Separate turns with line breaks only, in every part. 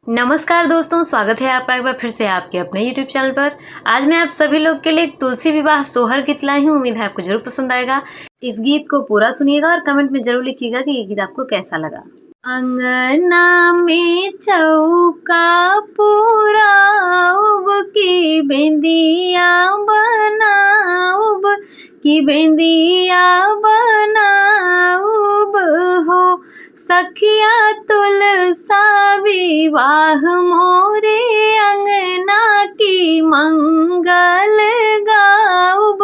नमस्कार दोस्तों, स्वागत है आपका एक बार फिर से आपके अपने YouTube चैनल पर। आज मैं आप सभी लोग के लिए एक तुलसी विवाह सोहर गीत लाई हूँ। उम्मीद है आपको जरूर पसंद आएगा। इस गीत को पूरा सुनिएगा और कमेंट में जरूर लिखिएगा कि ये गीत आपको कैसा लगा। अंगना में चौका पुराउब की बेंदिया बनाउब की बेंदिया बनाउब हो, सखिया तुलसा विवाह मोरे अंगना की मंगल गाउब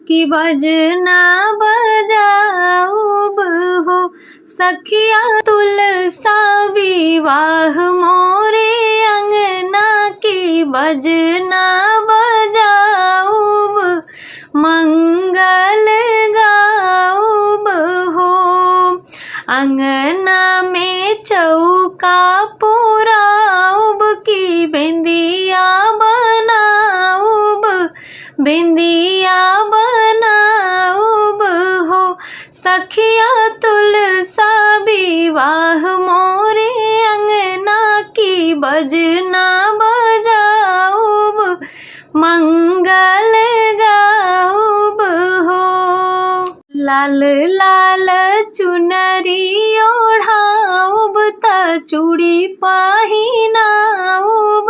की बजना बजाउब हो, सखिया तुलसा विवाह मोरे अंगना की बजना बजाउब मंगल गाउब हो। अंगना में चौका पुराउब की बेंदिया बनाउब बेंदिया बनाउब हो, सखिया तुलसा विवाह मोरे अंगना की बजना बजाउब मंगल गाउब हो। लाल लाल चुनरी ओढ़ाउब त चूड़ी पहिनाउब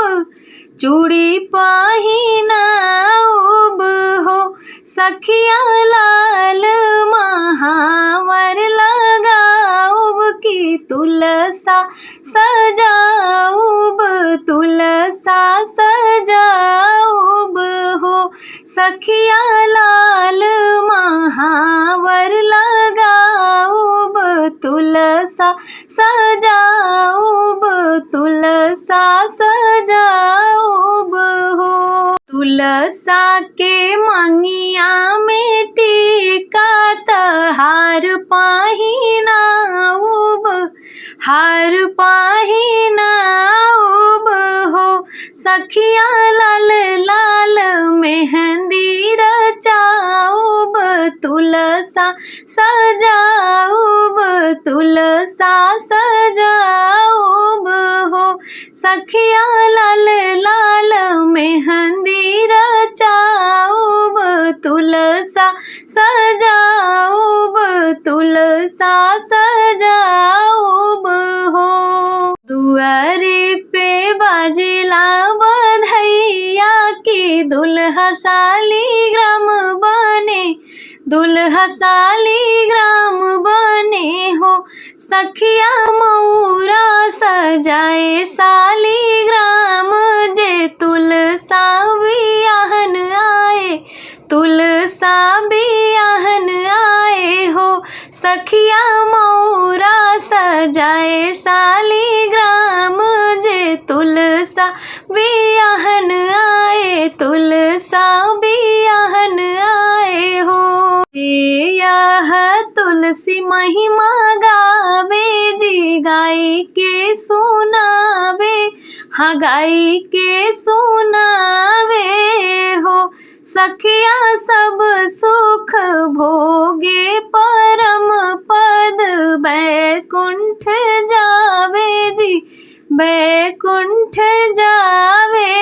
चूड़ी पहिनाउब हो, सखिया लाल महावर लगाउब की तुलसा सजाउब तुलसा सजाउब हो, सखिया लाल महावर लगाउब तुलसा सजाउब तुलसा सजाउब हो। तुलसा के मंगिया में टीका हार पहिनाउब हार पहिनाउब हो, सखिया लाल लाल मेहंदी रचाउब तुलसा सजाउब तुलसा सजाउब हो, सखिया लाल लाल मेहंदी रचाउब तुलसा सजाउब तुलसा सजाउब हो। दुआरे पे बाजेला बधैया की दुल्हा शालीग्राम बने दुल्हा शालीग्राम बने हो, सखिया मौरा सजाए शालीग्राम जे तुलसा बियाहन आए तुलसा बियाहन आए हो, सखिया मौरा सजाए शालीग्राम जे तुलसा बियाहन आए तुलसा बियाहन आए हो। यह तुलसी महिमा गावे जी गाई के सुनावे हाँ गाई के सुनावे हो, सखिया सब सुख भोगे परम पद बैकुंठ जावे जी बैकुंठ जावे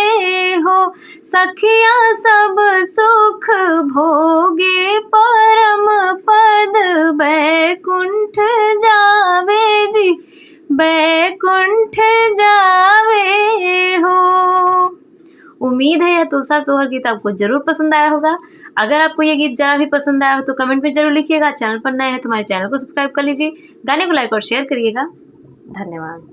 हो, सखिया सब सुख भोगे परम पद बैकुंठ जावे जी बैकुंठ जावे हो। उम्मीद है यह तुलसा सोहर गीत आपको जरूर पसंद आया होगा। अगर आपको ये गीत जरा भी पसंद आया हो तो कमेंट में जरूर लिखिएगा। चैनल पर नए हैं तो हमारे चैनल को सब्सक्राइब कर लीजिए। गाने को लाइक और शेयर करिएगा। धन्यवाद।